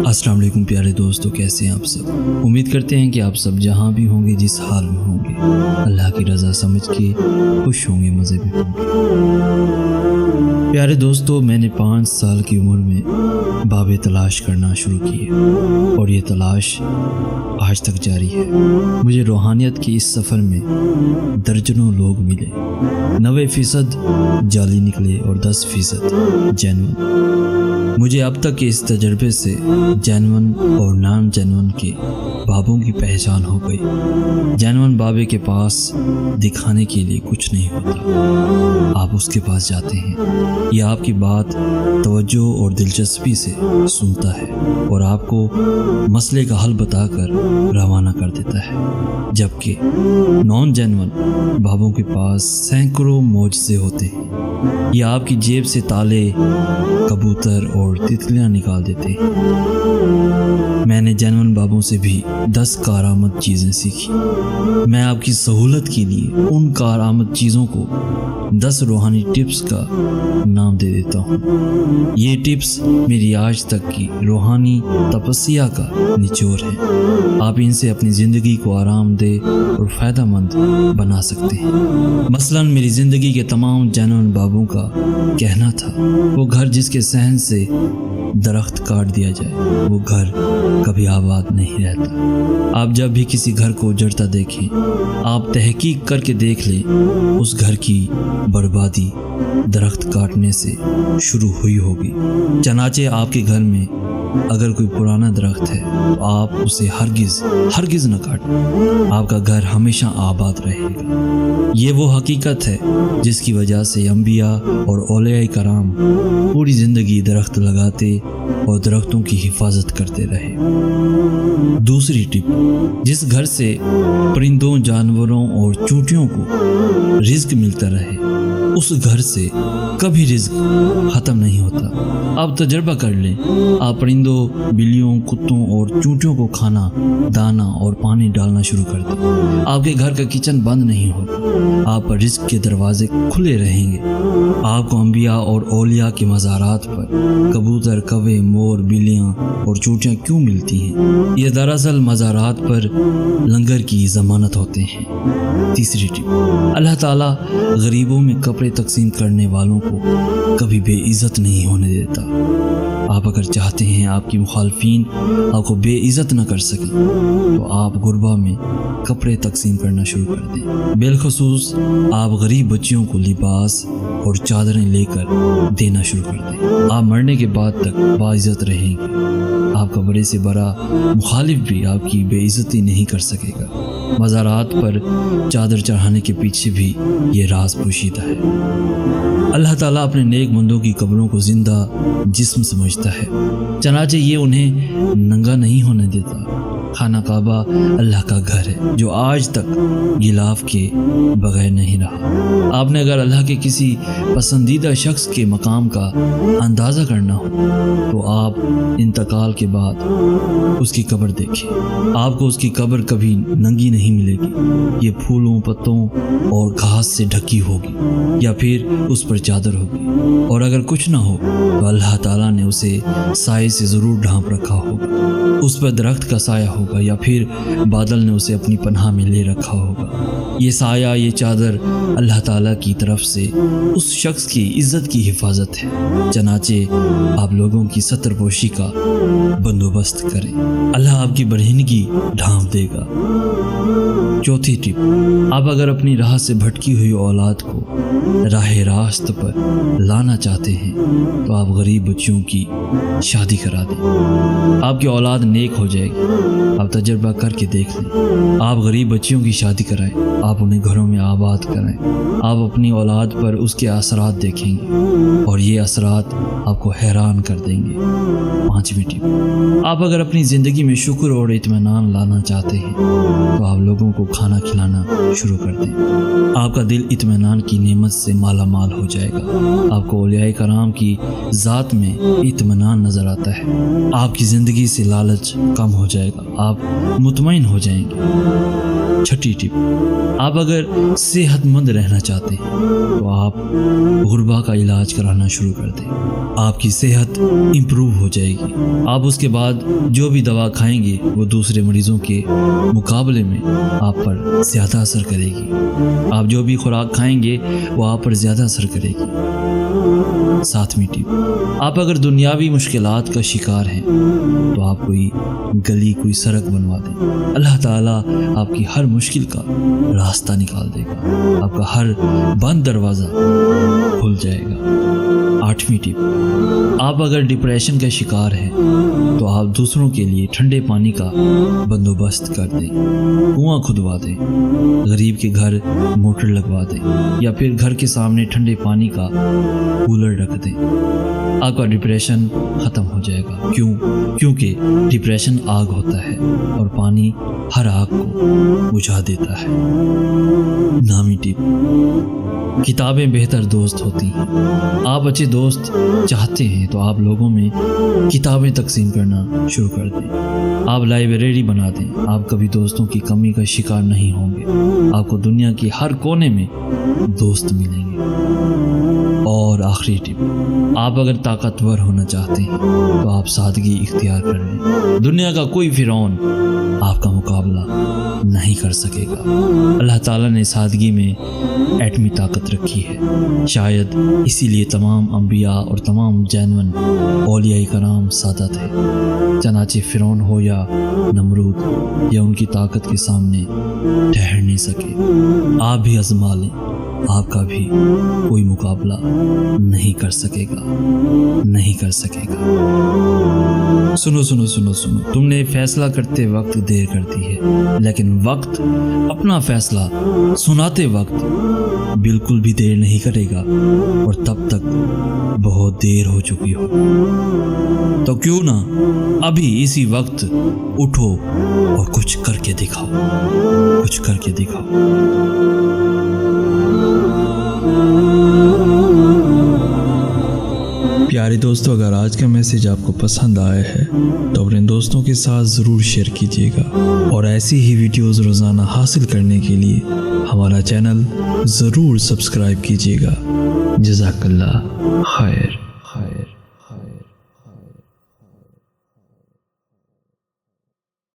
السلام علیکم پیارے دوستو، کیسے ہیں آپ سب؟ امید کرتے ہیں کہ آپ سب جہاں بھی ہوں گے، جس حال میں ہوں گے، اللہ کی رضا سمجھ کے خوش ہوں گے، مزے میں ہوں گے۔ پیارے دوستو، میں نے 5 سال کی عمر میں بابیں تلاش کرنا شروع کیے اور یہ تلاش آج تک جاری ہے۔ مجھے روحانیت کے اس سفر میں درجنوں لوگ ملے، 90% جعلی نکلے اور 10% جینون۔ مجھے اب تک کے اس تجربے سے جینون اور نان جینون کے بابوں کی پہچان ہو گئی۔ جینون بابے کے پاس دکھانے کے لیے کچھ نہیں ہوتا، آپ اس کے پاس جاتے ہیں، یہ آپ کی بات توجہ اور دلچسپی سے سنتا ہے اور آپ کو مسئلے کا حل بتا کر روانہ کر دیتا ہے، جبکہ نان جینون بابوں کے پاس سینکڑوں معجزے ہوتے ہیں۔ یہ آپ کی جیب سے تالے، کبوتر اور تتلیاں نکال دیتے ہیں۔ میں نے جینون بابوں سے بھی 10 کارآمد چیزیں سیکھی۔ میں آپ کی سہولت کے لیے ان کارآمد چیزوں کو 10 روحانی ٹپس کا نام دے دیتا ہوں۔ یہ ٹپس میری آج تک کی روحانی تپسیا کا نچوڑ ہے۔ آپ ان سے اپنی زندگی کو آرام دہ اور فائدہ مند بنا سکتے ہیں۔ مثلاً میری زندگی کے تمام جینون بابوں کا کہنا تھا، وہ گھر جس کے صحن سے درخت کاٹ دیا جائے، وہ گھر کبھی آباد نہیں رہتا۔ آپ جب بھی کسی گھر کو اجڑتا دیکھیں، آپ تحقیق کر کے دیکھ لیں، اس گھر کی بربادی درخت کاٹنے سے شروع ہوئی ہوگی۔ چنانچہ آپ کے گھر میں اگر کوئی پرانا درخت ہے تو آپ اسے ہرگز نہ کاٹیں، آپ کا گھر ہمیشہ آباد رہے گا۔ یہ وہ حقیقت ہے جس کی وجہ سے انبیاء اور اولیاء کرام پوری زندگی درخت لگاتے اور درختوں کی حفاظت کرتے رہے۔ دوسری ٹپ، جس گھر سے پرندوں، جانوروں اور چونٹیوں کو رزق ملتا رہے، اس گھر سے کبھی رزق ختم نہیں ہوتا۔ آپ تجربہ کر لیں، آپ پرندوں، بلیوں، کتوں اور چونٹیوں کو کھانا، دانا اور پانی ڈالنا شروع کر دیں، آپ کے گھر کا کچن بند نہیں ہوگا، آپ پر رزق کے دروازے کھلے رہیں گے۔ آپ کو انبیاء اور اولیاء کے مزارات پر کبوتر، کوے، مور، بلیاں اور چونٹیاں کیوں ملتی ہیں؟ یہ دراصل مزارات پر لنگر کی ضمانت ہوتے ہیں۔ تیسری ٹپ، اللہ تعالیٰ غریبوں میں کپڑے تقسیم کرنے والوں کو کبھی بے عزت نہیں ہونے دیتا۔ آپ اگر چاہتے ہیں آپ کی مخالفین آپ کو بے عزت نہ کر سکیں، تو آپ غربا میں کپڑے تقسیم کرنا شروع کر دیں۔ بالخصوص آپ غریب بچیوں کو لباس اور چادریں لے کر دینا شروع کر دیں۔ آپ مرنے کے بعد تک باعزت رہیں گے، آپ کا بڑے سے بڑا مخالف بھی آپ کی بے عزتی نہیں کر سکے گا۔ مزارات پر چادر چڑھانے کے پیچھے بھی یہ راز پوشیدہ ہے۔ اللہ تعالیٰ اپنے نیک بندوں کی قبروں کو زندہ جسم سمجھتا ہے، چنانچہ یہ انہیں ننگا نہیں ہونے دیتا۔ خانہ کعبہ اللہ کا گھر ہے جو آج تک غلاف کے بغیر نہیں رہا۔ آپ نے اگر اللہ کے کسی پسندیدہ شخص کے مقام کا اندازہ کرنا ہو تو آپ انتقال کے بعد اس کی قبر دیکھیں۔ آپ کو اس کی قبر کبھی ننگی نہیں ملے گی، یہ پھولوں، پتوں اور گھاس سے ڈھکی ہوگی یا پھر اس پر چادر ہوگی، اور اگر کچھ نہ ہو تو اللہ تعالیٰ نے اسے سائے سے ضرور ڈھانپ رکھا ہوگا، اس پر درخت کا سایہ ہوگا یا پھر بادل نے اسے اپنی پناہ میں لے رکھا ہوگا۔ یہ سایہ، یہ چادر اللہ تعالیٰ کی طرف سے اس شخص کی عزت کی حفاظت ہے، چنانچہ آپ لوگوں کی ستر پوشی کا بندوبست کریں، اللہ آپ کی برہنگی ڈھانپ دے گا۔ چوتھی ٹپ، آپ اگر اپنی راہ سے بھٹکی ہوئی اولاد کو راہ راست پر لانا چاہتے ہیں تو آپ غریب بچیوں کی شادی کرا دیں، آپ کی اولاد نیک ہو جائے گی۔ آپ تجربہ کر کے دیکھ لیں، آپ غریب بچیوں کی شادی کرائیں، آپ انہیں گھروں میں آباد کرائیں، آپ اپنی اولاد پر اس کے اثرات دیکھیں گے اور یہ اثرات آپ کو حیران کر دیں گے۔ پانچویں ٹپ، آپ اگر اپنی زندگی میں شکر اور اطمینان لانا چاہتے ہیں تو آپ لوگوں کو کھانا کھلانا شروع کر دیں، آپ کا دل اطمینان کی نعمت سے مالا مال ہو جائے گا، آپ کو اولیاء کرام کی ذات میں اطمینان نظر آتا ہے، آپ کی زندگی سے لالچ کم ہو جائے گا، آپ مطمئن ہو جائیں گے۔ چھٹی ٹپ، آپ اگر صحت مند رہنا چاہتے ہیں تو آپ غربا کا علاج کرانا شروع کر دیں۔ آپ کی صحت امپروو ہو جائے گی۔ آپ اس کے بعد جو بھی دوا کھائیں گے وہ دوسرے مریضوں کے مقابلے میں آپ پر زیادہ اثر کرے گی۔ آپ جو بھی خوراک کھائیں گے وہ آپ پر زیادہ اثر کرے گی۔ ساتویں ٹپ، آپ اگر دنیاوی مشکلات کا شکار ہیں تو آپ کوئی گلی کوئی سڑک بنوا دیں، اللہ تعالیٰ آپ کی ہر مشکل کا راستہ نکال دے گا، آپ کا ہر بند دروازہ کھل جائے گا۔ آٹھویں ٹپ، آپ اگر ڈپریشن کا شکار ہیں تو آپ دوسروں کے لیے ٹھنڈے پانی کا بندوبست کر دیں، کنواں کھدوا دیں، غریب کے گھر موٹر لگوا دیں، یا پھر گھر کے سامنے ٹھنڈے پانی کا کولر رکھ دیں۔ آپ کا ڈپریشن ختم ہو جائے گا۔ کیونکہ ڈپریشن آگ ہوتا ہے اور پانی ہر آگ کو بجھا دیتا ہے۔ نامی ٹپ، کتابیں بہتر دوست ہوتی ہیں۔ آپ اچھے دوست چاہتے ہیں تو آپ لوگوں میں کتابیں تقسیم کرنا شروع کر دیں۔ آپ لائبریری بنا دیں، آپ کبھی دوستوں کی کمی کا شکار نہیں ہوں گے۔ آپ کو دنیا کی ہر کونے میں دوست ملیں گے۔ اور آخری ٹپ، آپ اگر طاقتور ہونا چاہتے ہیں تو آپ سادگی اختیار کر لیں۔ دنیا کا کوئی فرعون آپ کا مقابلہ نہیں کر سکے گا۔ اللہ تعالیٰ نے سادگی میں ایٹمی طاقت رکھی ہے، شاید اسی لیے تمام انبیاء اور تمام جینون اولیاء کرام سادہ تھے۔ چنانچہ فرعون ہو یا نمرود یا ان کی طاقت کے سامنے ٹھہر نہیں سکے۔ آپ بھی آزما لیں، آپ کا بھی کوئی مقابلہ نہیں کر سکے گا، نہیں کر سکے گا۔ سنو سنو سنو سنو، تم نے فیصلہ کرتے وقت دیر کر دی ہے، لیکن وقت اپنا فیصلہ سناتے وقت بالکل بھی دیر نہیں کرے گا، اور تب تک بہت دیر ہو چکی ہو۔ تو کیوں نہ ابھی اسی وقت اٹھو اور کچھ کر کے دکھاؤ، کچھ کر کے دکھاؤ۔ پیارے دوستو، اگر آج کا میسیج آپ کو پسند آیا ہے تو اپنے دوستوں کے ساتھ ضرور شیئر کیجیے گا، اور ایسی ہی ویڈیوز روزانہ حاصل کرنے کے لیے ہمارا چینل ضرور سبسکرائب کیجیے گا۔ جزاک اللہ خیر۔